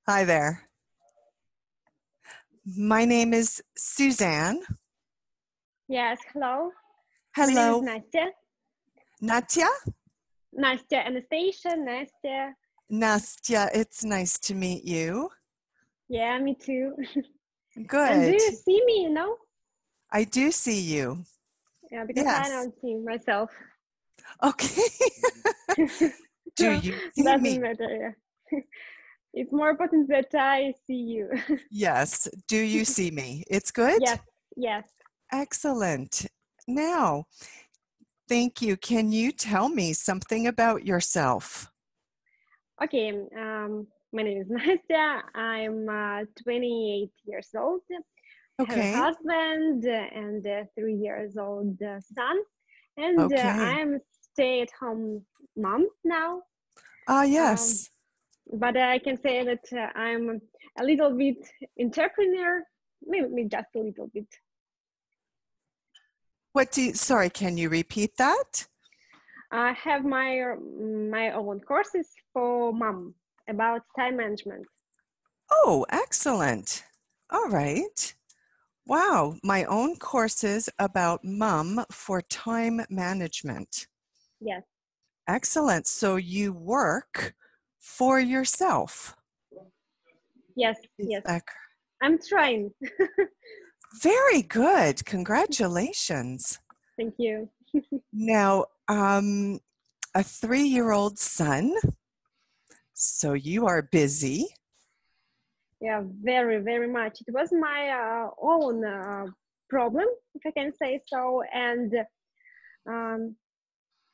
Hi there. My name is Suzanne. Yes, hello. My name is Hello. Nastya. Natya? Nastya, Anastasia, Nastya. Nastya, it's nice to meet you. Yeah, me too. And do Good. you see me, you know? I do see you. Yeah, because I Yes. don't see myself. Okay. Do So, you see doesn't me? matter, yeah. It's more important that I see you. Yes. Do you see me? It's good? Yes, yes. Excellent. Now, thank you. Can you tell me something about yourself? Okay, my name is Nastya. I'm 28 years old. I have a Okay. husband and a 3 years old son. And Okay. I'm stay-at-home mom now. Um, Yes. but I can say that I'm a little bit entrepreneur, maybe just a little bit. Sorry, can you repeat that? I have my own courses for mom about time management. Oh, excellent. All right. Wow, my own courses about mum for time management. Yes, Excellent. So you work for yourself. yes, Is yes. that I'm trying. very good. Congratulations. Thank you. Now, a 3-year-old son. So you are busy. Yeah, very, very much. It was my own problem, if I can say so, and um,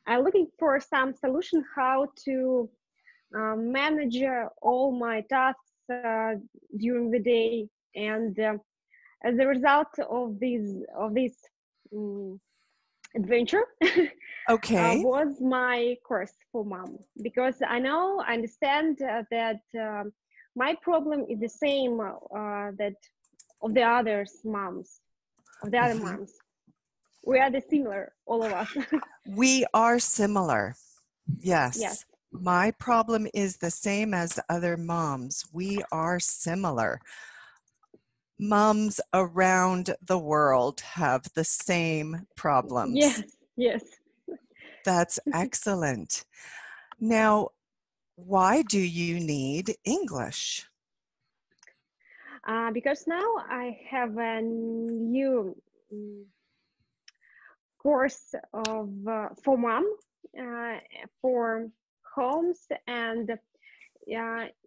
I'm looking for some solution how to manage all my tasks during the day, and as a result of this um, adventure Okay. was my course for mom, because I understand that my problem is the same that of the others moms of the other Mhm. moms. We are the similar, all of us. We are similar. Yes, Yes. My problem is the same as other moms. We are similar. Moms around the world have the same yes, problems. yes. That's excellent. Now, why do you need English? Because now I have a new course of for mom uh, for homes, and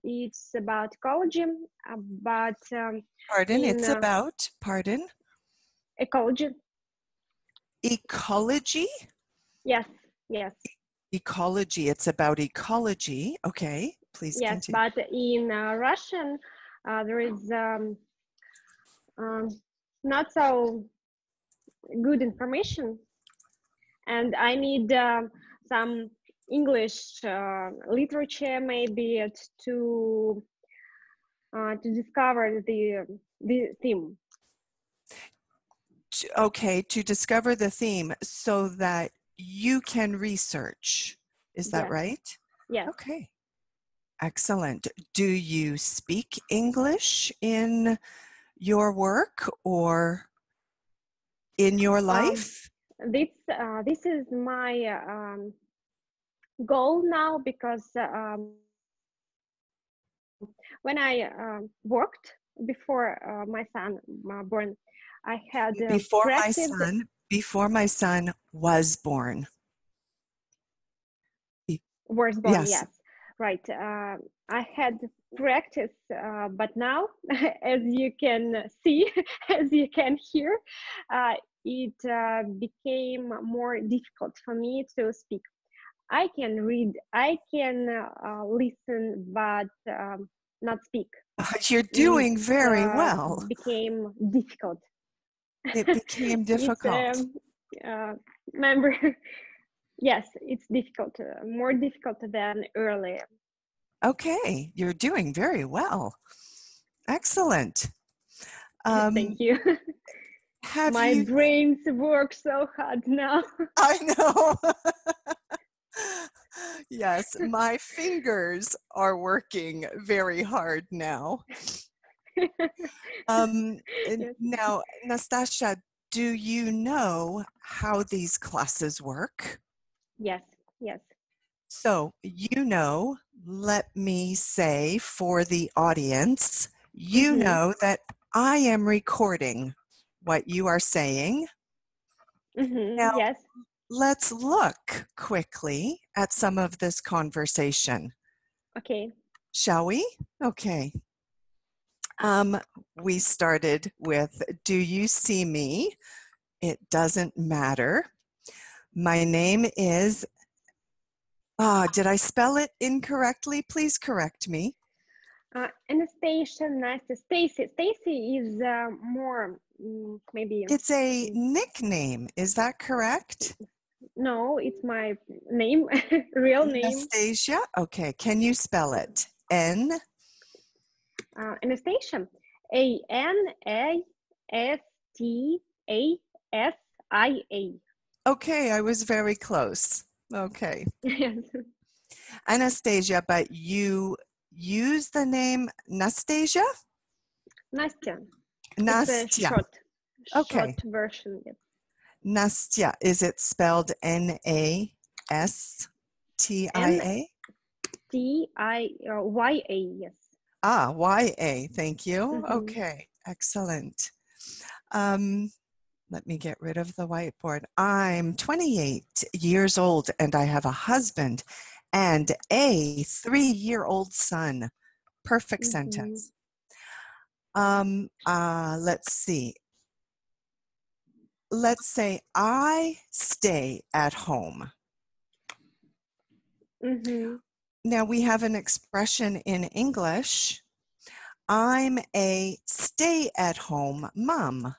it's about ecology, but Pardon, in it's about, pardon, ecology. ecology? Yes, yes, Ecology, it's about ecology. Okay, please yes. continue. But in Russian, there is um, not so good information, and I need some English literature maybe to discover the theme. Okay, to discover the theme so that you can research. Is that Yes, right? yes. Okay, excellent. Do you speak English in your work or in your Um, life? this is my goal now, because when I worked before my son born, I had practiced. Before my son was born. Was born, Yes. yes, right. I had practice, but now, as you can see, as you can hear, it became more difficult for me to speak. I can read, I can listen, but not speak. You're It doing very well. became difficult. It became It's difficult. uh, remember, yes, it's difficult, more difficult than earlier. Okay, you're doing very well. Excellent. Thank Um, you. have My you, brains work so hard now. I know. Yes, my fingers are working very hard now. Yes. Now, Nastasia, do you know how these classes work? Yes. Yes. So, let me say for the audience, you Mm-hmm. know that I am recording what you are saying. Mm-hmm. Now, Yes. let's look quickly at some of this conversation, Okay. shall we? Okay. We started with, do you see me? It doesn't matter. My name is, did I spell it incorrectly? Please correct me. Anastasia, Nastya, Stacy. Stacy is more maybe. It's a nickname. Is that correct? No, it's my name, real name. Anastasia? Okay. Can you spell it? N? Anastasia. Anastasia. Okay, I was very close. Okay. Yes. Anastasia, but you use the name Nastasia? Nastya. It's a Nastya. short Okay. version. Yes. Nastya. Is it spelled Nastia? NstiyA. Yes. Ya. Thank you. Mm-hmm. Okay. Excellent. Let me get rid of the whiteboard. I'm 28 years old and I have a husband and a 3-year-old son. Perfect sentence. Let's see. Let's say I stay at home. Mm-hmm. Now we have an expression in English. I'm a stay-at-home mom.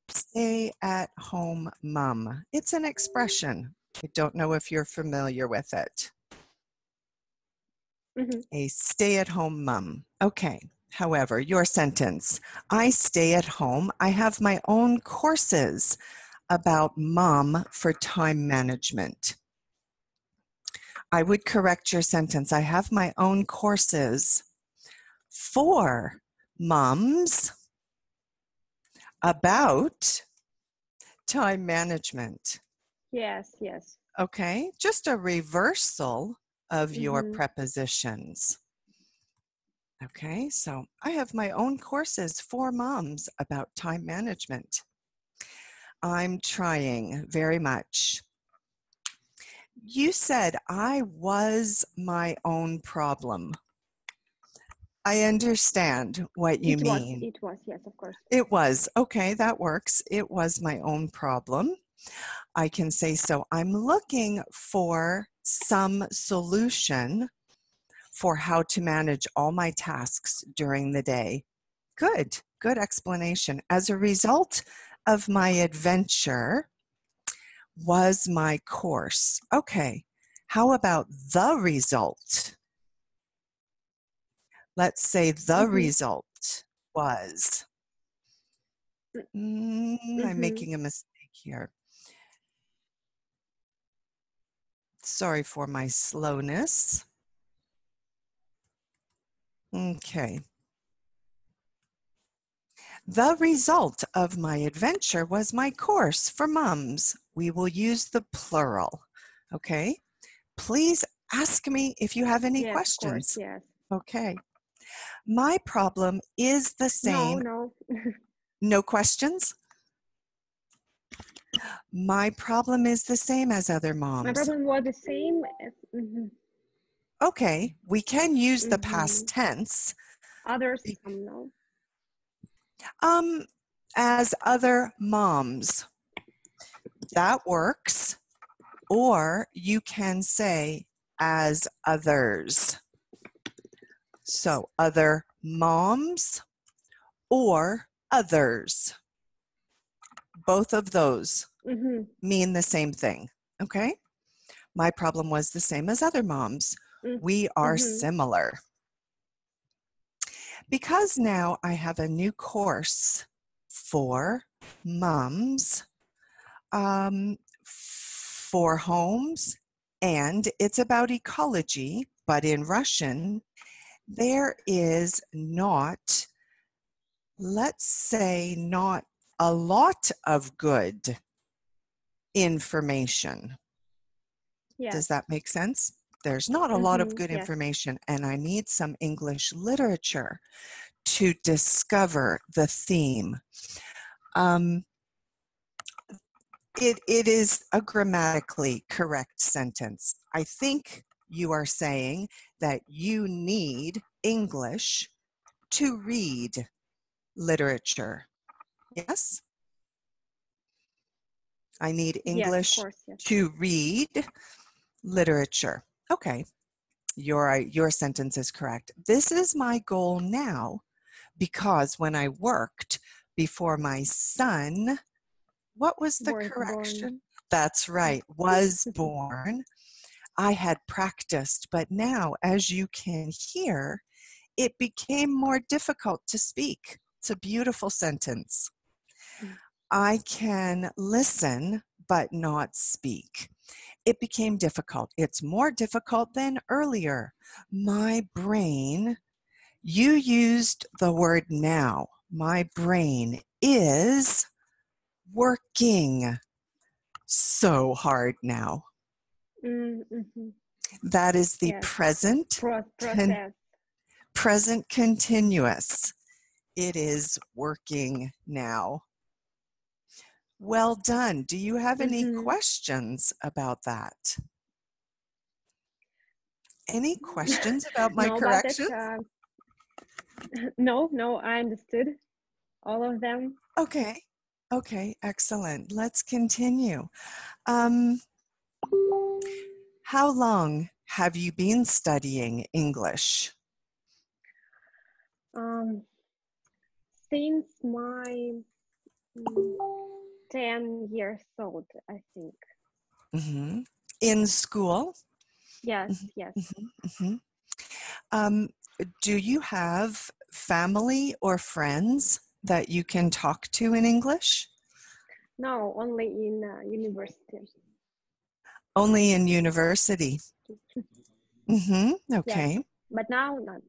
Stay-at-home mom. It's an expression. I don't know if you're familiar with it. Mm-hmm. A stay-at-home mom. Okay. However, your sentence, I stay at home. I have my own courses about mom for time management. I would correct your sentence. I have my own courses for moms about time management. Yes. Yes. Okay, just a reversal of your Mm-hmm. prepositions. Okay, so I have my own courses for moms about time management. I'm trying very much. You said I was my own problem. I understand what you mean. It was, yes, of course. It was. Okay, that works. It was my own problem. I can say so. I'm looking for some solution for how to manage all my tasks during the day. Good explanation. As a result of my adventure was my course. Okay, how about the result? Let's say the result was, I'm making a mistake here. Sorry for my slowness. Okay. The result of my adventure was my course for moms. We will use the plural. Okay. Please ask me if you have any Yes, questions. of course, yes. Okay. My problem is the same. No. No questions? My problem is the same as other moms. My problem was the same as Okay, we can use the past tense. others, no. As other moms. That works. Or you can say as others. So other moms or others. Both of those mean the same thing. Okay? My problem was the same as other moms. We are similar. Because now I have a new course for moms, for homes, and it's about ecology, but in Russian, there is not, let's say, not a lot of good information. Yes. Does that make sense? There's not a lot of good Yes. information, and I need some English literature to discover the theme. It is a grammatically correct sentence. I think you are saying that you need English to read literature. Yes? I need English Yes, of course, yes. to read literature. Okay, your sentence is correct. This is my goal now because when I worked before my son, what was the correction? That's right, was born. I had practiced, but now, as you can hear, it became more difficult to speak. It's a beautiful sentence. I can listen, but not speak. It became difficult. It's more difficult than earlier. My brain, you used the word now. My brain is working so hard now. Mm-hmm. That is the Yes. present continuous. It is working now. Well done. Do you have any questions about that? Any questions about my correction? No, I understood all of them. Okay. Okay, excellent. Let's continue. How long have you been studying English? Since my 10 years old, I think. Mm-hmm. In school? Yes, yes. Mm-hmm. Do you have family or friends that you can talk to in English? No, only in university. Only in university. Okay. Yes, but now not.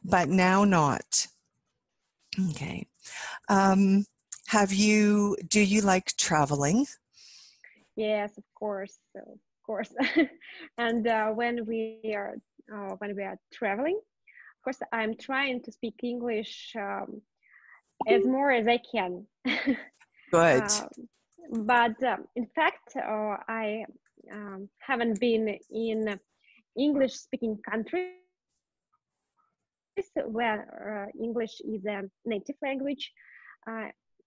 But now not. Okay. Do you like traveling? Yes, of course. And when we are traveling, of course, I'm trying to speak English as more as I can. Good. But in fact, I haven't been in English-speaking countries where English is a native language.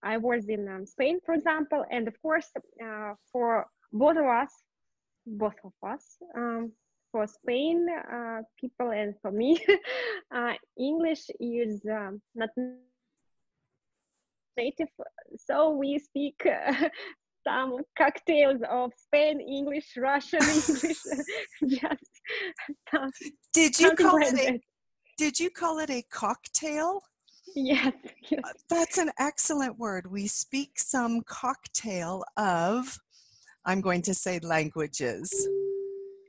I was in Spain, for example, and of course, for both of us, for Spain people and for me, English is not native, so we speak some cocktails of Spain English, Russian English, just something like that. Did you call it a cocktail? Yes. That's an excellent word. We speak some cocktail of, I'm going to say, languages.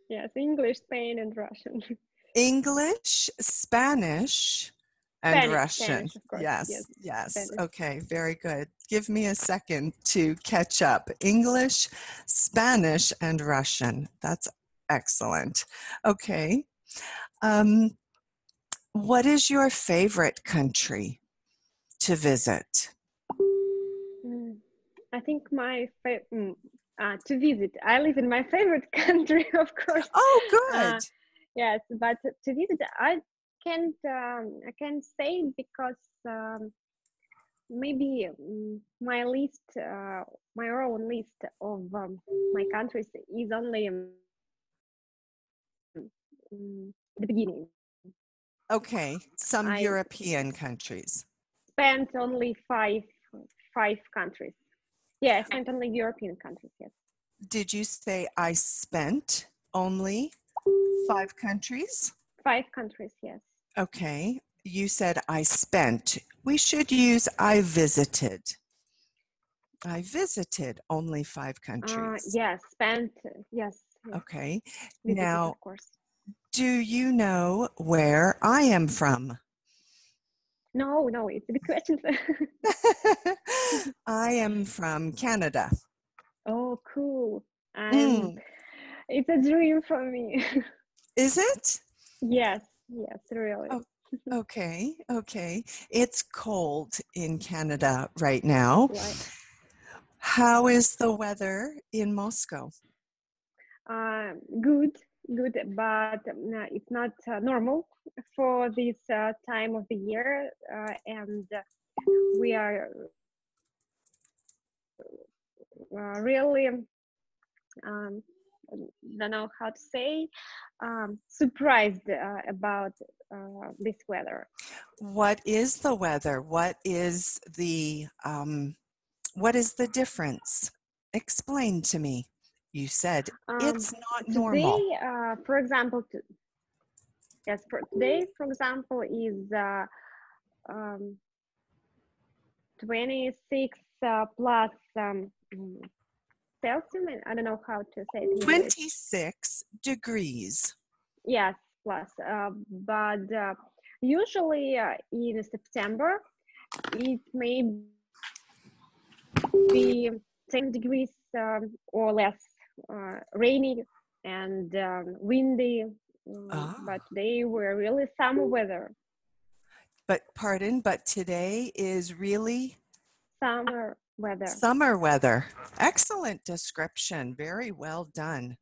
Yes, English, Spain, and Russian. English, Spanish, and Russian. Spanish, of course. Yes. Okay, very good. Give me a second to catch up. English, Spanish, and Russian. That's excellent. Okay. What is your favorite country to visit? I think to visit. I live in my favorite country, of course. Oh, good. Yes, but to visit, I can't say because maybe my own list of my countries is only the beginning. Okay, some European countries. Spent only five countries. Yeah, I spent only European countries, yes. Did you say I spent only 5 countries? 5 countries, yes. Okay, you said I spent. We should use I visited. I visited only 5 countries. Yes, spent, yes. Yeah. Okay. Visited, Now, of course. do you know where I am from? No, it's a big question. I am from Canada. Oh, cool. Mm, It's a dream for me. is it? Yes, really. Oh, okay, okay. It's cold in Canada right now. Like, How is the weather in Moscow? good, but it's not normal for this time of the year, and we are really don't know how to say surprised about this weather. What is the weather? What is the difference? Explain to me. You said Um, it's not today, normal. for example, yes, for today, for example, is um, 26 plus Celsius. I don't know how to say it in English. 26 degrees. Yes, plus. But usually in September, it may be 10 degrees or less, rainy and windy. But Ah, today were really summer weather. but today is really Summer weather. summer weather. Excellent description. Very well done.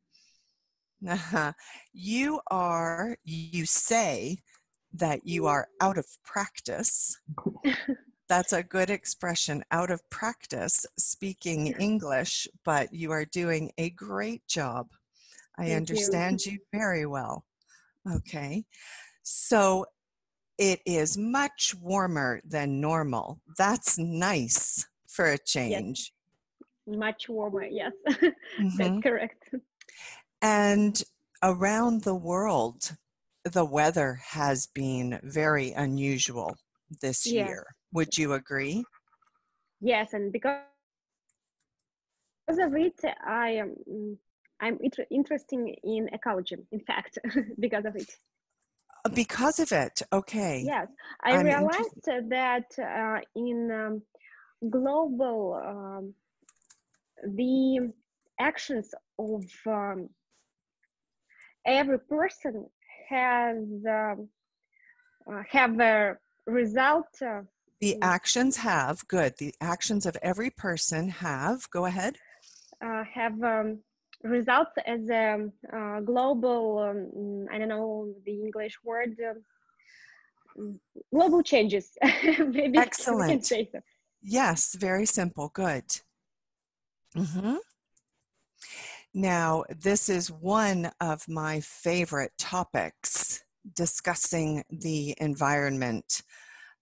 You say that you are out of practice. That's a good expression, out of practice speaking English, but you are doing a great job. I Thank you. understand you very well. Okay. So it is much warmer than normal. That's nice for a Yes, change. much warmer. Yes, that's Hmm. correct. And around the world, the weather has been very unusual this Yes, year. Would you agree? yes, and because of it, I'm interested in ecology. In fact, because of it. Because of it. Okay. Yes, I I'm interested. realized that in global the actions of every person has have a result. The actions have, good. The actions of every person have, go ahead. Have results as a global. I don't know the English word. Global changes. Maybe we can Excellent. say so. Yes, very simple. Good. Hmm. Now, this is one of my favorite topics, discussing the environment,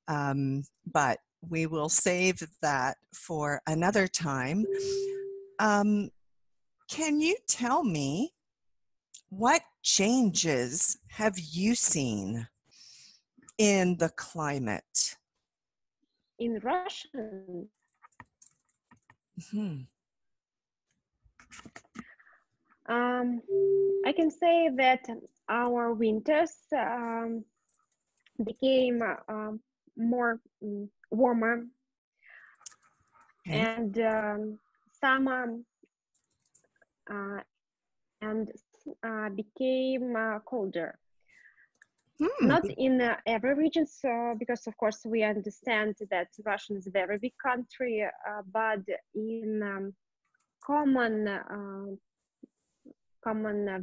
but we will save that for another time. Um, can you tell me what changes have you seen in the climate? In Russian, Hmm. um, I can say that our winters became more warmer, Okay. and summer uh, and became colder. Hmm. Not in every region, so because of course we understand that Russia is a very big country, but in common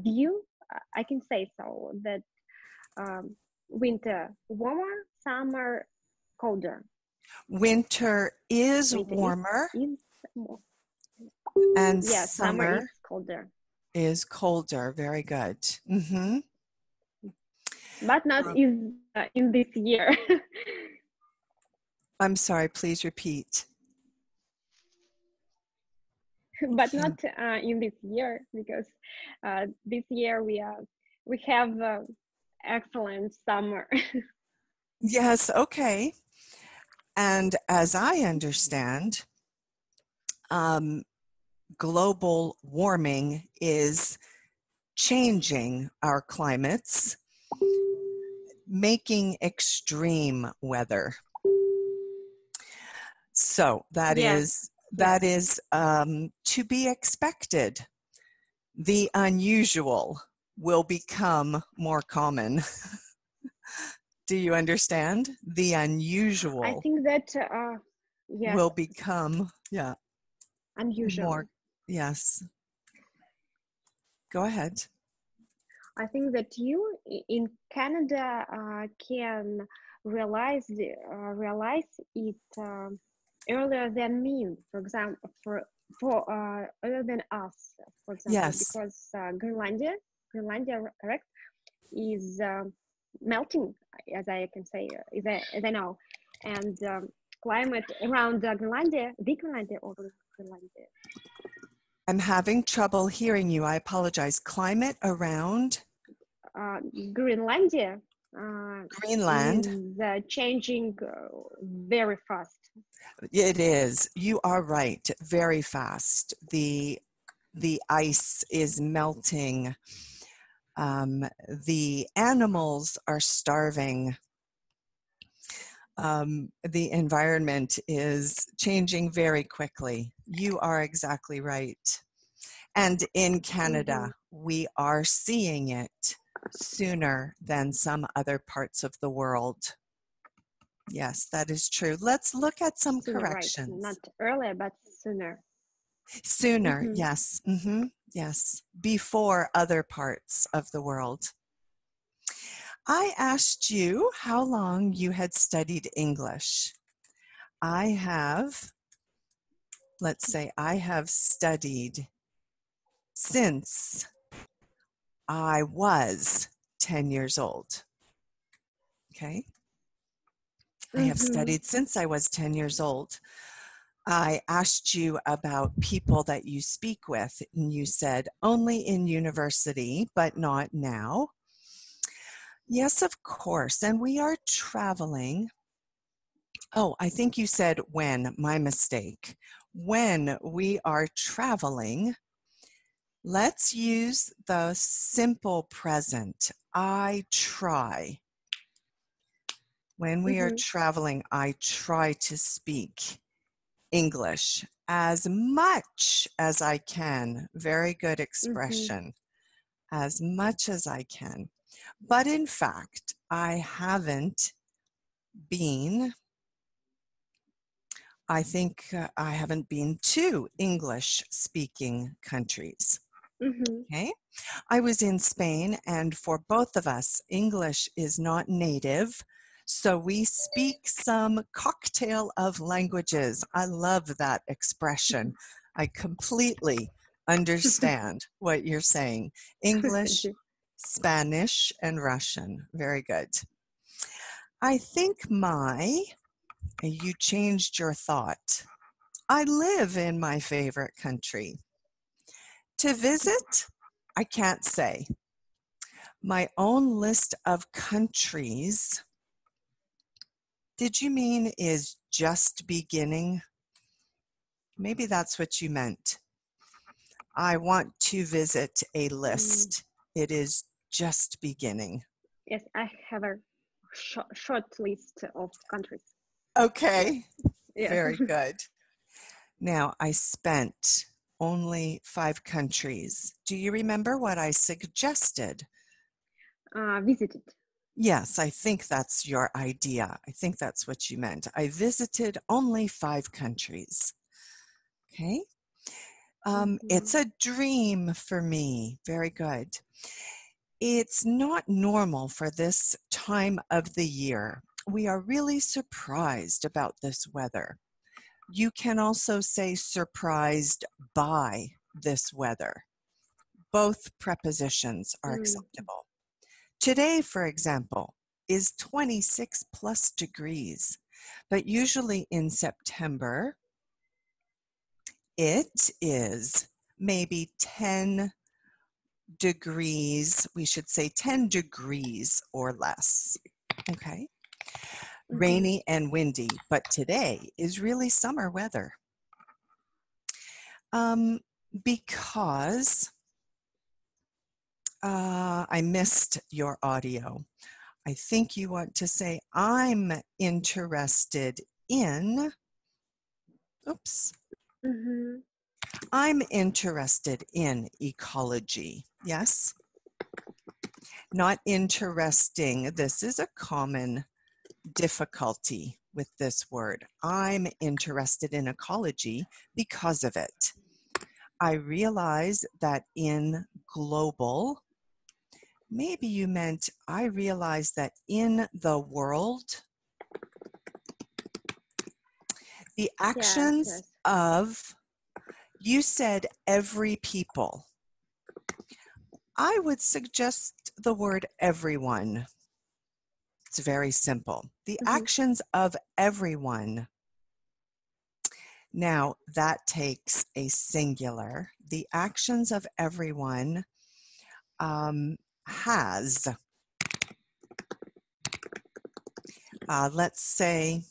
view, I can say so that winter warmer, summer colder. Winter is Winter warmer is more. and Yeah, summer is summer colder, is colder. Very good. Hmm. but not is in this year. I'm sorry, please repeat. But not in this year, because this year we have excellent summer. Yes, okay. And as I understand, um, global warming is changing our climates, making extreme weather. So that Yes. is to be expected. The unusual will become more common. Do you understand? The unusual I think that yes, will become, unusual. more, yes. Go ahead. I think that you in Canada can realize it earlier than me. For example, for earlier than us. For example, Yes. because Greenlandia, correct, is melting, as I can say, as I know, and climate around Greenlandia, the Greenlandia or Greenlandia. I'm having trouble hearing you. I apologize. Climate around Greenlandia Greenland. is changing very fast. It is. You are right. Very fast. The ice is melting. The animals are starving. The environment is changing very quickly. You are exactly right. And in Canada, we are seeing it sooner than some other parts of the world. Yes, that is true. Let's look at some Sooner, corrections. right? Not earlier, but sooner. Sooner, yes. Yes, before other parts of the world. I asked you how long you had studied English. I have, let's say, I have studied since I was 10 years old. Okay. I have studied since I was 10 years old. I asked you about people that you speak with, and you said only in university, but not now. Yes, of course. And we are traveling. Oh, I think you said when, my mistake. When we are traveling, let's use the simple present. I try. When we are traveling, I try to speak English as much as I can. Very good expression. As much as I can. But in fact, I haven't been, I think I haven't been to English speaking countries. Okay. I was in Spain, and for both of us, English is not native. So we speak some cocktail of languages. I love that expression. I completely understand what you're saying. English, Spanish, and Russian. Very good. I think you changed your thought. I live in my favorite country. To visit, I can't say. My own list of countries, did you mean is just beginning? Maybe that's what you meant. I want to visit a list. It is just beginning. Yes, I have a short list of countries. Okay, Yeah. very good. Now, I spent only 5 countries. Do you remember what I suggested? Visited. Yes, I think that's your idea. I think that's what you meant. I visited only 5 countries. Okay. It's a dream for me. Very good. It's not normal for this time of the year. We are really surprised about this weather. You can also say surprised by this weather. Both prepositions are acceptable. Today, for example, is 26 plus degrees, but usually in September, it is maybe 10 degrees, we should say 10 degrees or less. Okay. Rainy and windy, but today is really summer weather. Because I missed your audio. I think you want to say, I'm interested in, oops. Mm-hmm. I'm interested in ecology. Yes? Not interesting. This is a common difficulty with this word. I'm interested in ecology because of it. I realize that in global, maybe you meant I realize that in the world, the actions Yes. of, you said every people. I would suggest the word everyone. It's very simple. The Mm-hmm. actions of everyone. Now, that takes a singular. The actions of everyone has, let's say,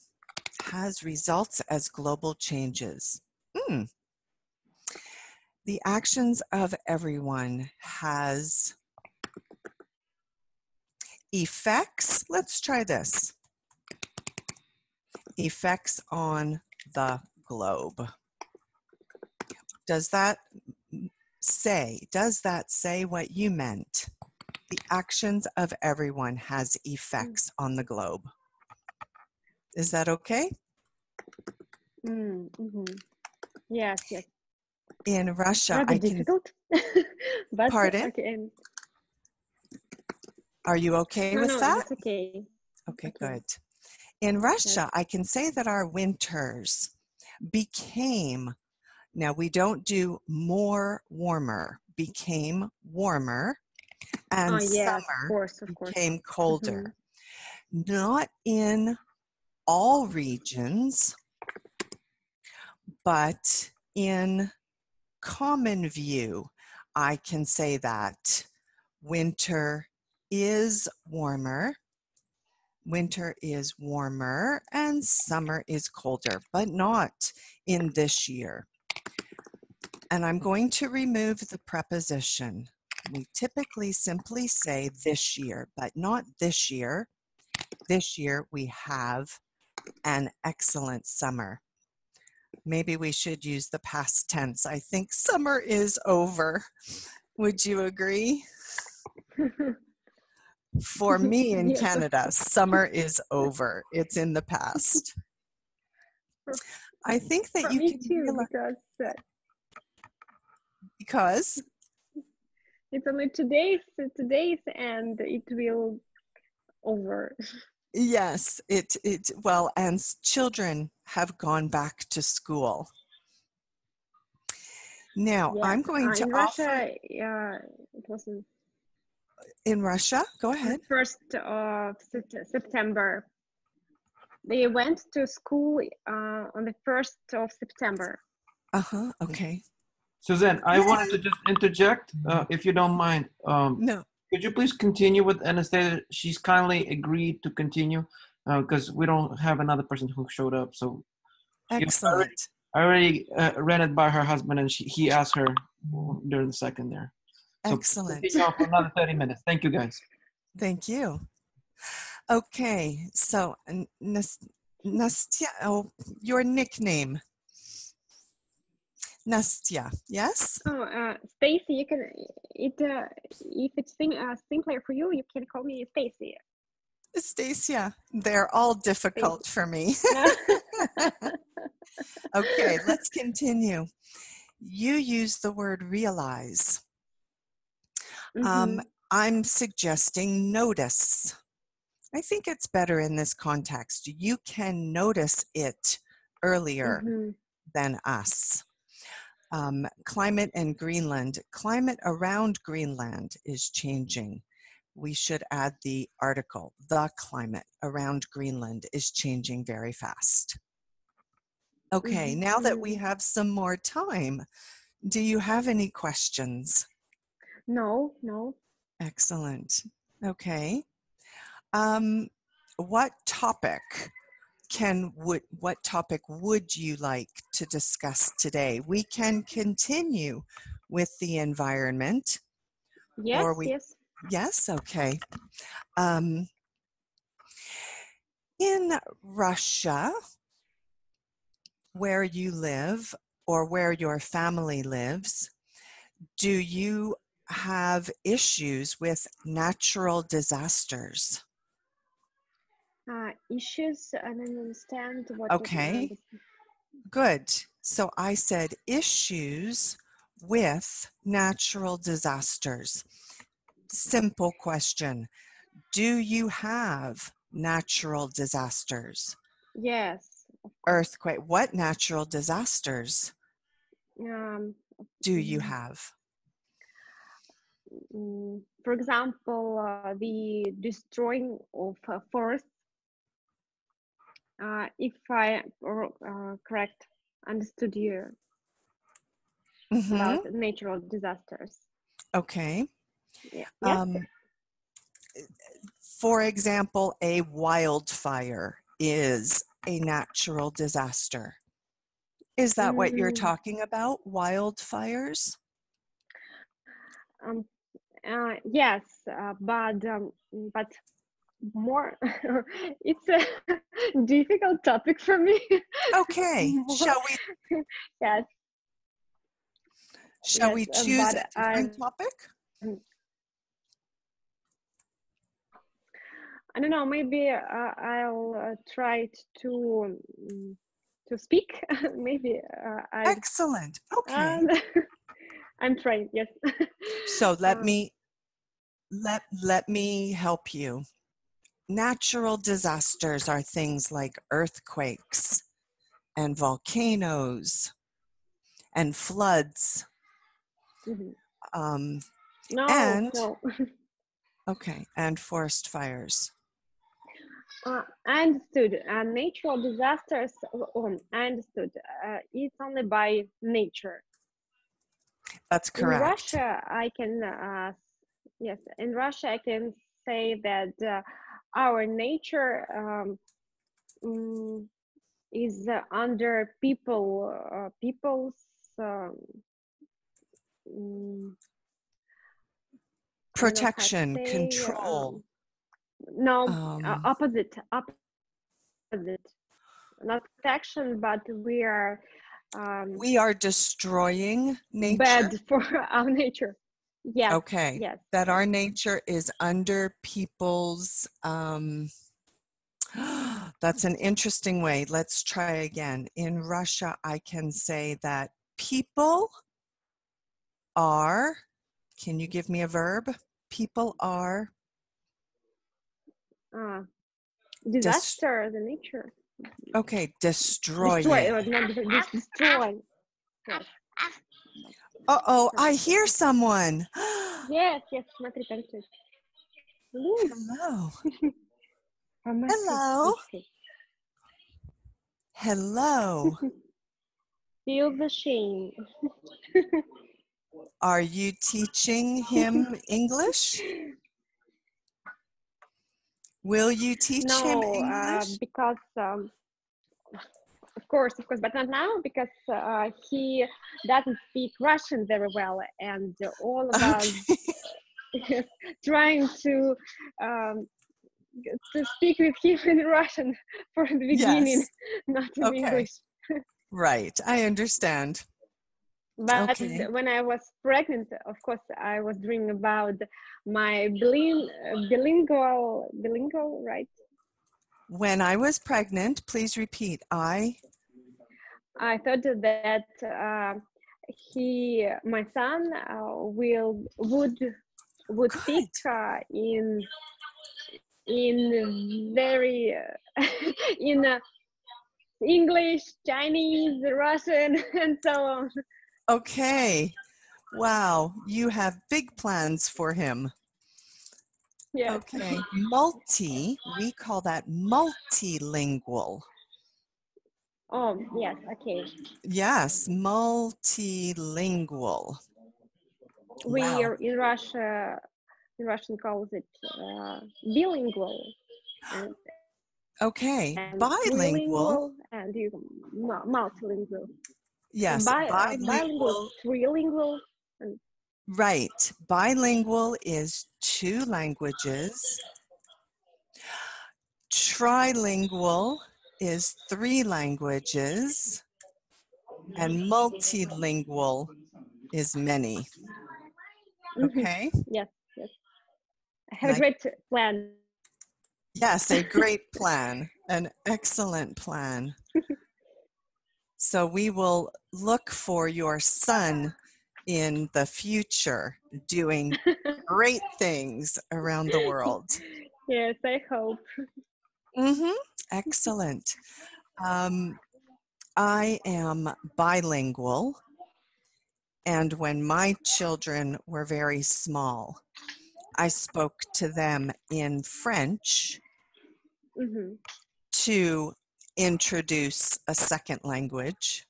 has results as global changes. The actions of everyone has effects. Let's try this. Effects on the globe. Does that say what you meant? The actions of everyone has effects on the globe. Is that okay? Mm-hmm. Yes. In Russia, Rather difficult. But Pardon? okay. Are you okay with No, that? that's okay. Okay, good. In Russia, I can say that our winters became, now we don't do more warmer, became warmer, and Yes, summer of course. became colder. Not in all regions, but in common view, I can say that winter is warmer and summer is colder, but not in this year. And I'm going to remove the preposition. We typically simply say this year, but not this year. This year we have an excellent summer. Maybe we should use the past tense. I think summer is over. Would you agree? For me in Yes. Canada, summer is over. It's in the past. I think that you Me can too, realize, because it's only 2 days, and it will over. yes, well, and children have gone back to school. Now, Yes. I'm going to in offer, Russia, it wasn't in Russia, go on ahead. the 1st of September. They went to school on the 1st of September. Okay. Suzanne, I wanted to just interject, if you don't mind. No. Could you please continue with Anastasia? She's kindly agreed to continue because we don't have another person who showed up. So Excellent. I already ran it by her husband, and he asked her during the second there. So Excellent. continue on for another 30 minutes. Thank you, guys. Thank you. Okay, so Nastya, oh, your nickname. Nastya, yes? Oh, Stacy, you can, if it's simpler for you, you can call me Stacy. Stacia, they're all difficult for me. Okay, let's continue. You use the word realize. I'm suggesting notice. I think it's better in this context. You can notice it earlier than us. Climate in Greenland. Climate around Greenland is changing. We should add the article. The climate around Greenland is changing very fast. Okay, now that we have some more time, do you have any questions? No. Excellent. Okay. What topic would you like to discuss today? We can continue with the environment, Yes, Or we, yes. yes, okay. In Russia, where you live or where your family lives, do you have issues with natural disasters? Issues, I don't understand what. Okay, good. So I said issues with natural disasters. Simple question. Do you have natural disasters? Yes. Earthquake. What natural disasters Um, do you mm, have? for example, the destroying of forests. If I correct understood you Mm-hmm. about natural disasters. Okay. Yeah. Yes. Um, for example, a wildfire is a natural disaster. Is that what you're Mm, talking about? Wildfires? um, yes, but more. It's a difficult topic for me. Okay. More. Yes. Shall Yes. we choose But a different topic? I don't know. Maybe I'll try to speak. Maybe I. Excellent. Okay. Um, I'm trying. Yes. So Um, let me help you. Natural disasters are things like earthquakes and volcanoes and floods. mhm. Um, No, and no. okay, and forest fires. I understood. Natural disasters. I understood. It's only by nature. That's In correct. Russia, I can. Yes, in Russia, I can say that our nature mm, is under people's. Um, mm, I don't know how to Protection, say. control. No, Um, opposite. Not protection, but we are we are destroying nature. bad for our nature. Yes, Okay, yes. that our nature is under people's. That's an interesting way. Let's try again. In Russia, I can say that people are, can you give me a verb? People are, Uh, dis- disaster, the nature. okay, Destroy, destroying. not destroy. Yes. Uh-oh, I hear someone. Yes, yes, смотри, танцует. Hello. Помаши, Hello. ручкой. Hello. Feel the shame. Are you teaching him English? Will you teach him No, English? because of course, but not now because he doesn't speak Russian very well, and all of us Okay. trying um, to speak with him in Russian for the beginning, Yes. not in Okay. English. Right. I understand. But Okay. when I was pregnant, of course, I was dreaming about my bilingual, right? When I was pregnant, please repeat. I thought that my son, would speak Good. in very in English, Chinese, Russian, and so on. Okay. Wow. You have big plans for him. Yes. Okay. We call that multilingual. Oh, yes. Okay. Yes, multilingual. We Wow. are in Russia. In Russian calls it bilingual and Okay. Bilingual. trilingual and multilingual. Yes, Bilingual, bilingual. trilingual, and Right. Bilingual is 2 languages. Trilingual is 3 languages. And multilingual is many. Okay? Yes, yes. I have Like, a great plan. yes, a great plan, an excellent plan. So we will look for your son in the future doing great things around the world. Yes, I hope. Excellent. I am bilingual, and when my children were very small, I spoke to them in French to introduce a second language.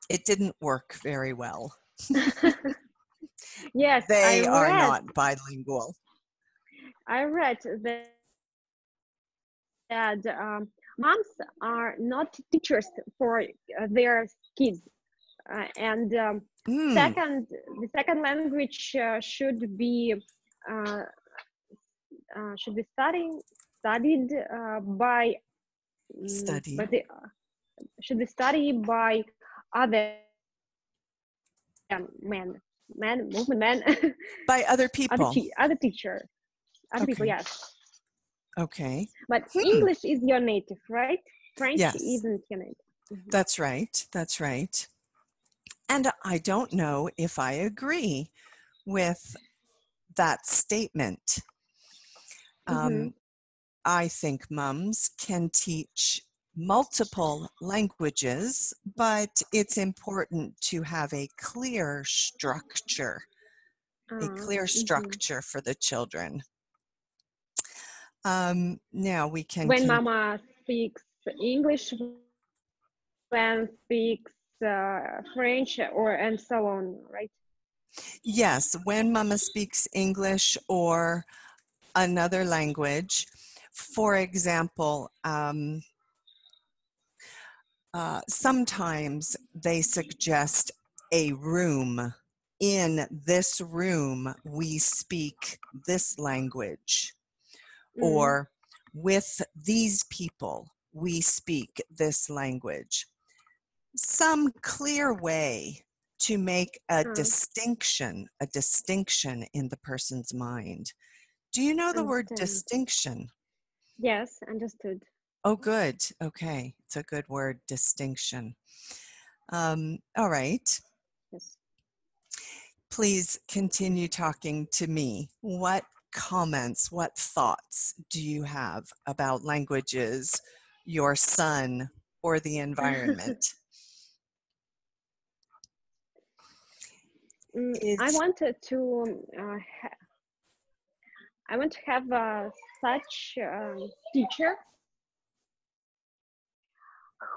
It didn't work very well. Yes, They are not bilingual. I read that moms are not teachers for their kids, and the second language should be studied by Study. should be studied by other men, By other people. other teacher, other people. Okay. Yes. Okay. But English is your native, right? French Yes. isn't your native. That's right. That's right. And I don't know if I agree with that statement. I think mums can teach multiple languages, but it's important to have a clear structure, for the children. Now we can. When mama speaks English, when speaks French, and so on, right? Yes, when mama speaks English or another language. For example, sometimes they suggest a room. In this room, we speak this language. Or with these people, we speak this language. Some clear way to make a distinction in the person's mind. Do you know the word distinction? Yes, understood. Oh, good. Okay. It's a good word, distinction. All right. Yes. Please continue talking to me. What comments, what thoughts do you have about languages, your son, or the environment? I wanted to I want to have such teacher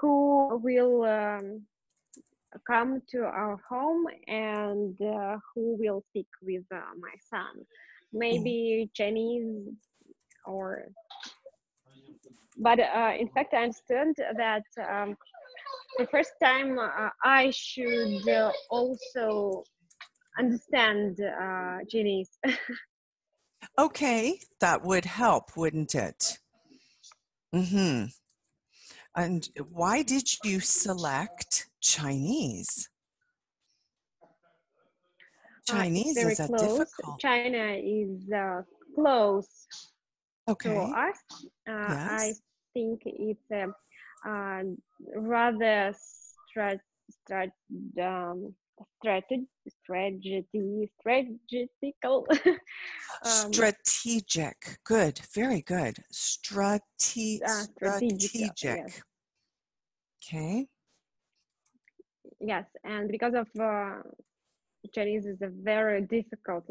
who will come to our home and who will speak with my son. Maybe Chinese or. But in fact, I understand that the first time I should also understand Chinese. Okay, that would help, wouldn't it? And why did you select Chinese? Chinese very is a close. difficult. China is close to us. Yes. I think it's rather strategical. Strategic. Good. Very good. Strategic. Yes. Okay. Yes, and because of Chinese is a very difficult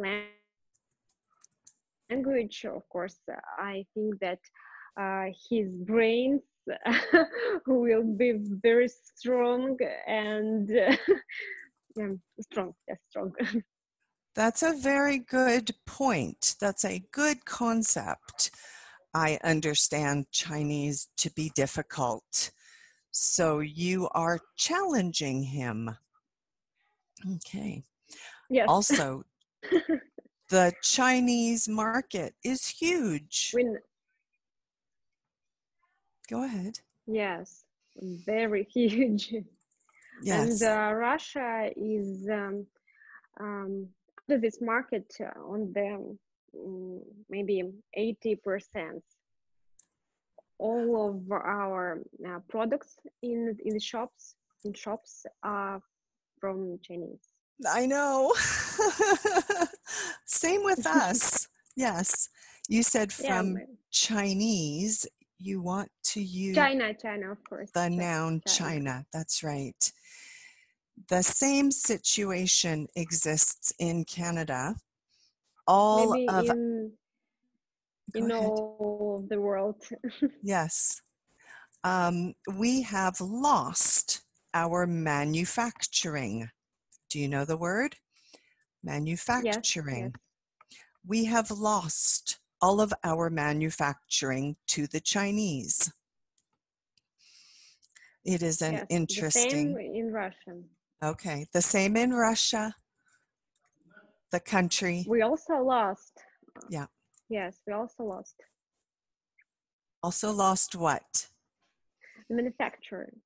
language, of course, I think that his brains will be very strong and strong. Yes, strong. That's a very good point. That's a good concept. I understand Chinese to be difficult. So you are challenging him. Okay. Yes. Also, the Chinese market is huge. Go ahead. Yes, very huge. Yes. And Russia is under this market on the maybe 80%. All of our products in the shops are from Chinese. I know. Same with us. Yes. You said from Chinese, you want to use China, of course. the noun China. That's right. The same situation exists in Canada. All maybe of in all the world. Yes. We have lost our manufacturing. Do you know the word? Manufacturing. Yes. We have lost all of our manufacturing to the Chinese. It is an interesting. The same in Russian. Okay, the same in Russia, the country. We also lost. Yeah. Yes, we also lost. Also lost what? Manufacturing.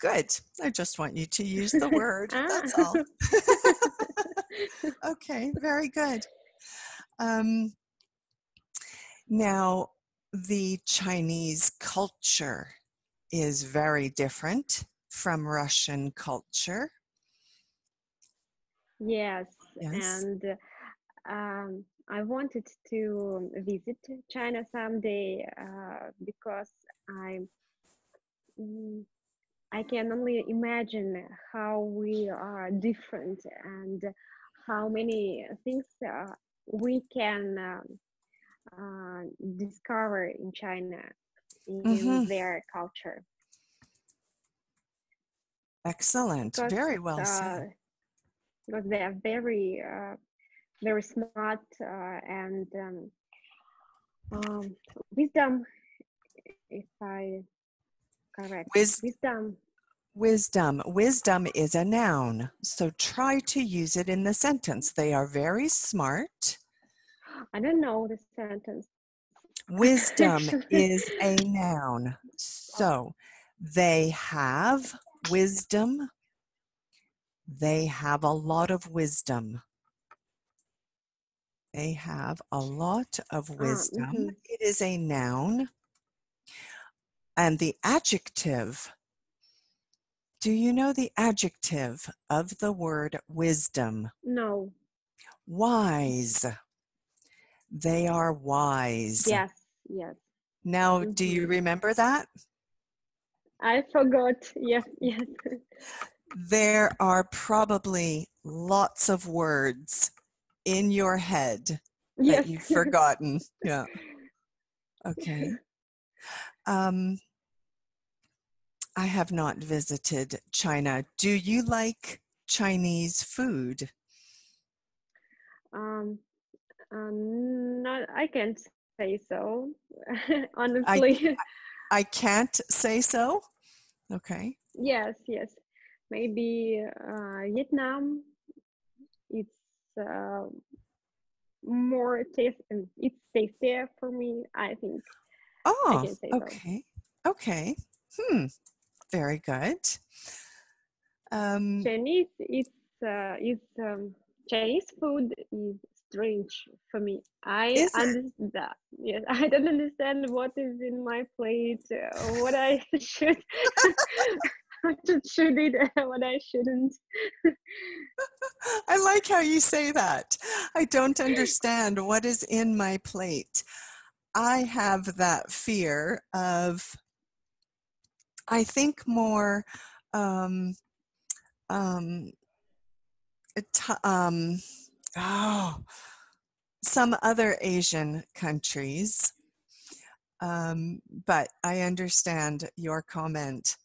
Good. I just want you to use the word. That's all. Okay, very good. Now, the Chinese culture is very different from Russian culture. Yes. And I wanted to visit China someday because I can only imagine how we are different and how many things we can discover in China, in their culture. Excellent. Because, very well said. Because they are very, very smart and wisdom, if I correct. Wisdom. Wisdom is a noun, so try to use it in the sentence. They are very smart. I don't know the sentence. Wisdom is a noun. So they have wisdom. They have a lot of wisdom. They have a lot of wisdom. It is a noun. And the adjective. Do you know the adjective of the word wisdom? No. Wise. They are wise. Yes. Now, do you remember that? I forgot. Yes. There are probably lots of words in your head that you've forgotten. Yeah. Okay. I have not visited China. Do you like Chinese food? Not. I can't say so. Honestly. I can't say so. Okay. Yes. Maybe Vietnam. It's more taste. It's tastier for me, I think. Oh, I can say okay. So. Okay. Very good. Chinese. Chinese food is strange for me. I understand that. Yes, I don't understand what is in my plate, what I should should eat, what I shouldn't. I like how you say that. I don't understand what is in my plate. I have that fear of, I think more some other Asian countries. But I understand your comment.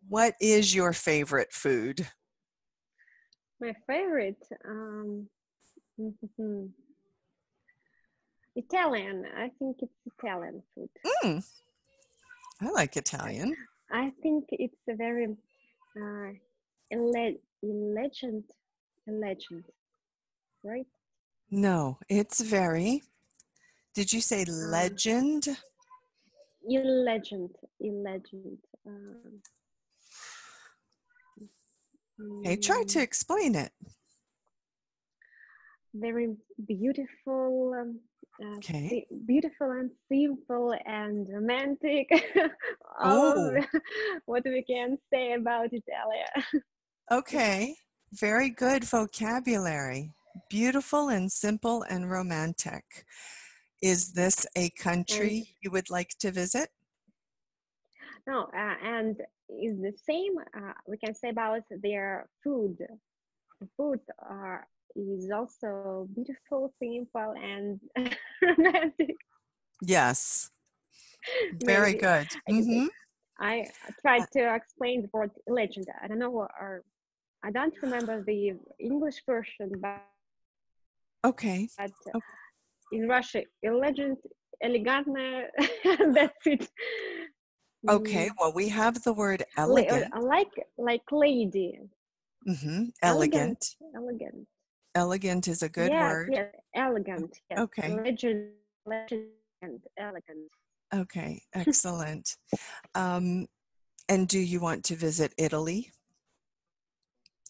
What is your favorite food? My favorite? Italian. I think it's Italian food. I like Italian. I think it's a very elegant a legend, right? No, it's very. Did you say legend? Illegend, illegend. Okay, try to explain it. Very beautiful, Okay. beautiful and simple and romantic. All Oh, what we can say about Italia. okay. Very good vocabulary. Beautiful and simple and romantic. Is this a And country you would like to visit? no, and is the same. We can say about their food. The food is also beautiful, simple, and romantic. Yes. Very Maybe good. I can say. Mm-hmm. I tried to explain the word legend. I don't know, or I don't remember the English version, but Okay. Oh, in Russia, legend, elegantna, that's it. okay. Mm, Well, we have the word elegant. like lady, Mm-hmm. elegant, Elegant. elegant. Elegant is a good Yes, word. yes, elegant. Yes, Okay. legend, and elegant. Okay. Excellent. And do you want to visit Italy?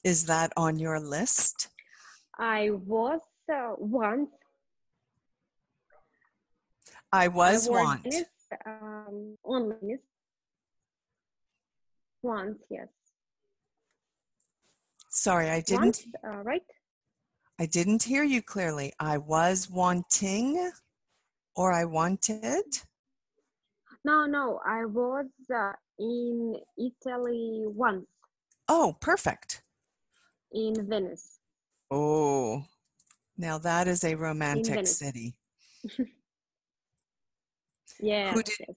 Is that on your list? I was once. I I was was want. Venice, only Venice once. Yes, Sorry, once. Right? I didn't hear you clearly. I was wanting or I wanted. No, no. I was in Italy once, Oh, perfect. in Venice. Oh, now that is a In romantic Venice. city. Yes, Who did yes.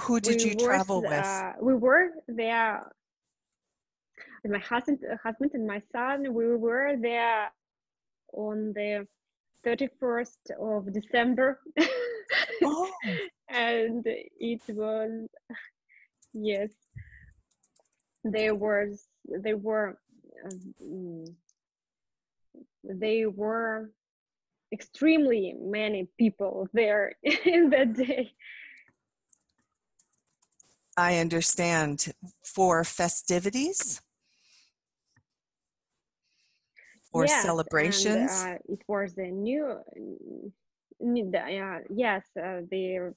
who did you travel with? We were there with my husband and my son. We were there on the 31st of December, Oh, and it was, yes, there was um, there were extremely many people there in that day. I understand. For festivities or Yes, and celebrations? it was a yes, the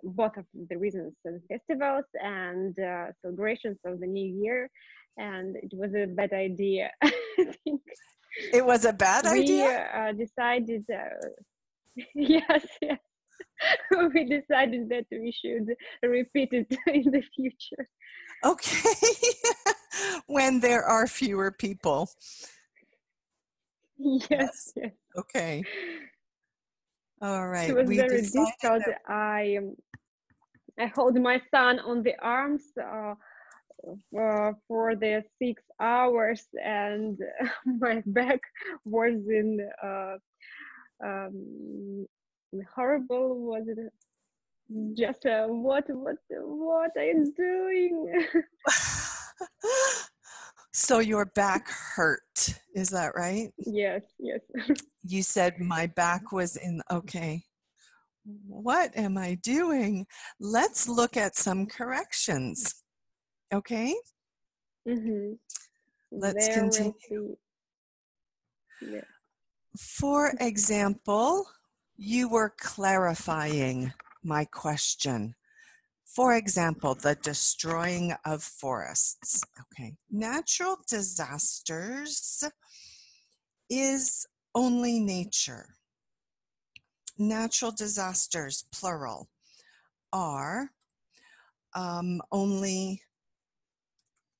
both of the reasons, festivals and celebrations of the new year, and it was a bad idea. I think It was a bad idea? we decided, yes, yes, we decided that we should repeat it in the future. Okay. When there are fewer people. Yes, Yes. yes. Okay. All It right. was We very decided difficult. that. I hold my son on the arms for the 6 hours, and my back was in um, horrible. Was it just what are you doing? So your back hurt. Is that right? Yes, yes. You said my back was in. Okay. What am I doing? Let's look at some corrections. Okay. Mm-hmm. Let's There continue. will be. Yeah. For example, you were clarifying my question. For example, the destroying of forests. Okay. Natural disasters is only nature. Natural disasters, plural, are only,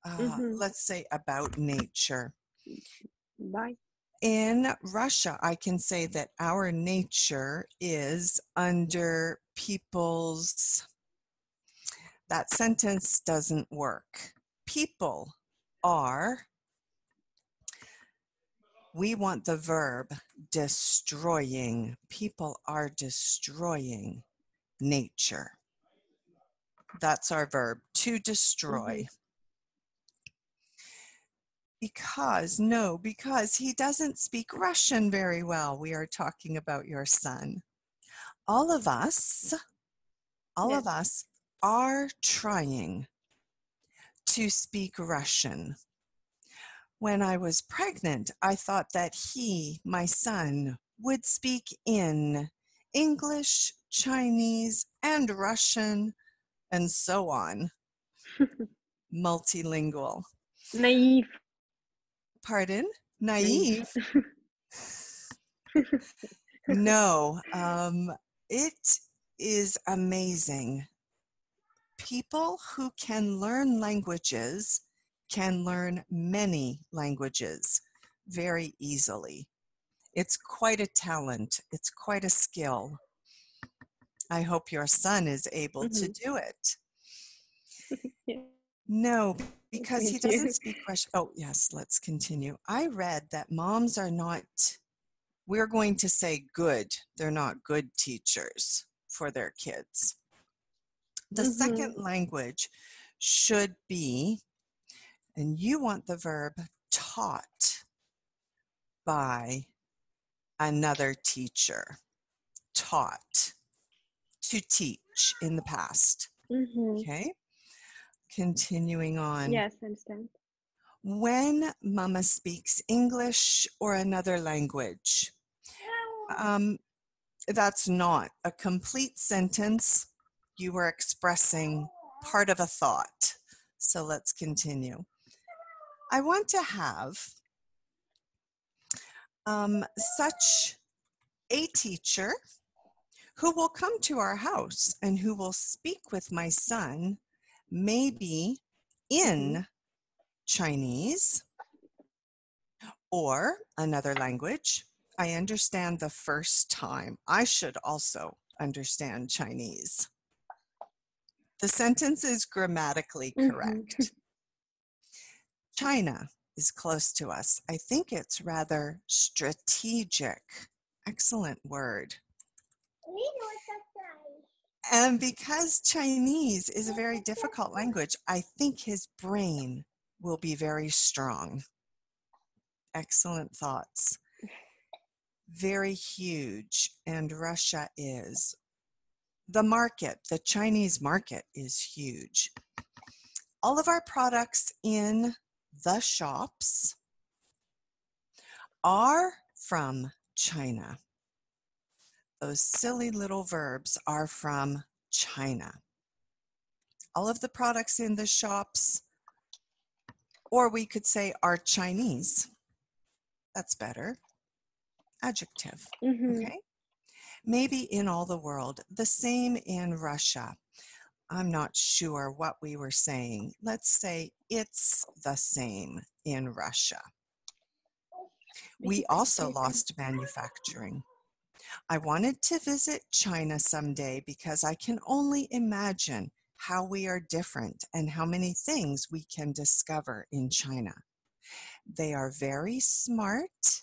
Mm-hmm. let's say, about nature. Bye. In Russia, I can say that our nature is under people's, that sentence doesn't work. People are, we want the verb destroying. People are destroying nature. That's our verb, to destroy. Mm-hmm. because he doesn't speak Russian very well. We are talking about your son. All of us are trying to speak Russian. When I was pregnant, I thought that he, my son, would speak in English, Chinese, and Russian, and so on. Multilingual. Naive. Pardon? Naive? No, it is amazing. People who can learn languages can learn many languages very easily. It's quite a talent. It's quite a skill. I hope your son is able to do it. Yeah. No, because he Thank you. doesn't speak Russian. Oh, yes, let's continue. I read that moms are not, we're going to say good. They're not good teachers for their kids. The second language should be, and you want the verb taught by another teacher. Taught, to teach in the past. Okay? Continuing on. Yes, I understand. When mama speaks English or another language, that's not a complete sentence. You were expressing part of a thought. So let's continue. I want to have such a teacher who will come to our house and who will speak with my son, maybe in Chinese or another language. I understand the first time. I should also understand Chinese. The sentence is grammatically correct. China is close to us. I think it's rather strategic. Excellent word. And because Chinese is a very difficult language, I think his brain will be very strong. Excellent thoughts. Very huge, and Russia is. The market, the Chinese market is huge. All of our products in the shops are from China. Those silly little verbs are from China. All of the products in the shops, or we could say are Chinese. That's better. Adjective, okay? Maybe in all the world, the same in Russia. I'm not sure what we were saying. Let's say it's the same in Russia. We also lost manufacturing. I wanted to visit China someday because I can only imagine how we are different and how many things we can discover in China. They are very smart.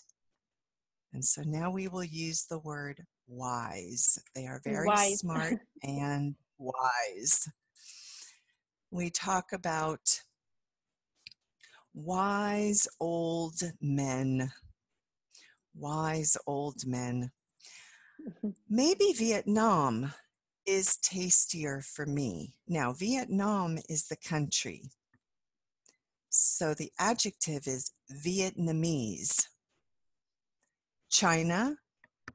And so now we will use the word wise. They are very smart and wise. We talk about wise old men. Wise old men. Maybe Vietnam is tastier for me. Now, Vietnam is the country. So the adjective is Vietnamese. China,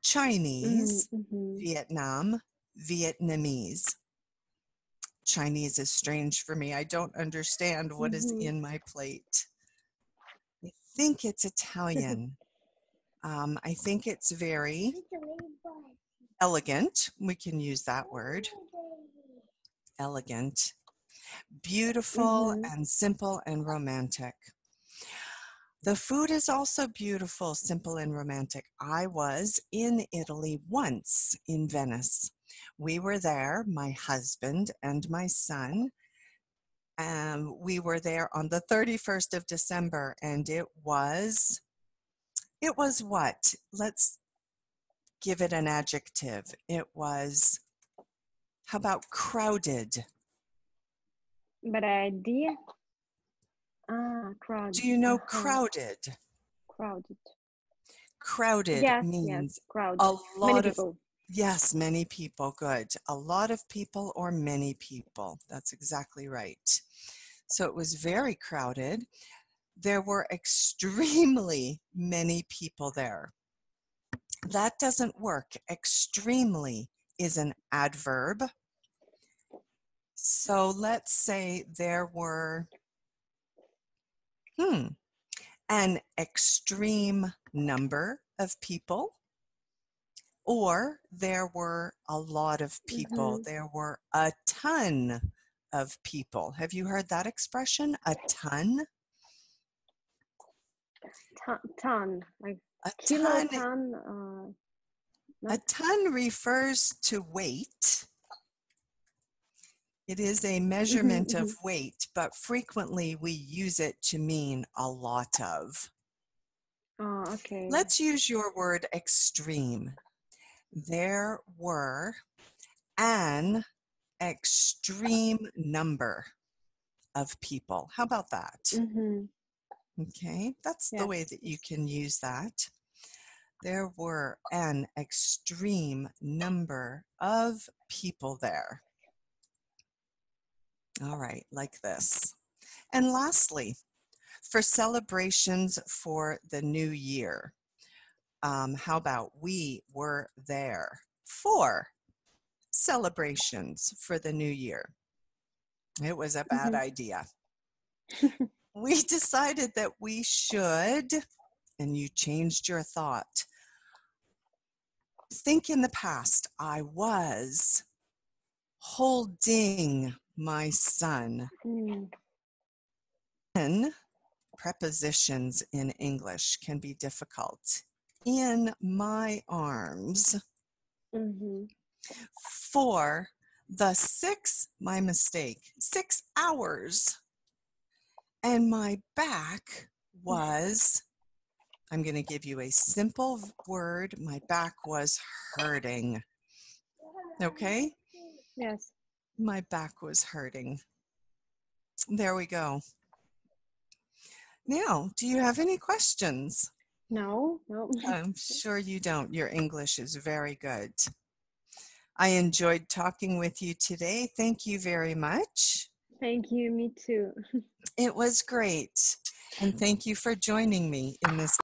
Chinese, Vietnam, Vietnamese. Chinese is strange for me. I don't understand what is in my plate. I think it's Italian. I think it's very elegant. We can use that word. Elegant. Beautiful and simple and romantic. The food is also beautiful, simple, and romantic. I was in Italy once, in Venice. We were there, my husband and my son. We were there on the 31st of December, and it was what? Let's give it an adjective. It was, how about crowded? But idea? Crowd. Do you know crowded? Crowded. Crowded Yes, means crowd. a Many lot of, people. yes, many people, good. A lot of people or many people. That's exactly right. So it was very crowded. There were extremely many people there. That doesn't work. Extremely is an adverb. So let's say there were an extreme number of people, or there were a lot of people. There were a ton of people. Have you heard that expression? A ton? Ton, like A kilo, ton. ton. A ton refers to weight. It is a measurement of weight, but frequently we use it to mean a lot of. Oh, okay. Let's use your word extreme. There were an extreme number of people. How about that? Okay, that's the way that you can use that. There were an extreme number of people there. All right, like this. And lastly, for celebrations for the new year, how about we were there for celebrations for the new year? It was a bad idea. We decided that we should, and you changed your thought. Think in the past, I was holding my son. And prepositions in English can be difficult. In my arms. For the 6 hours. And my back was, I'm going to give you a simple word, my back was hurting. Okay? Yes. My back was hurting. There we go. Now, do you have any questions? No. I'm sure you don't. Your English is very good. I enjoyed talking with you today. Thank you very much. Thank you. Me too. It was great. And thank you for joining me in this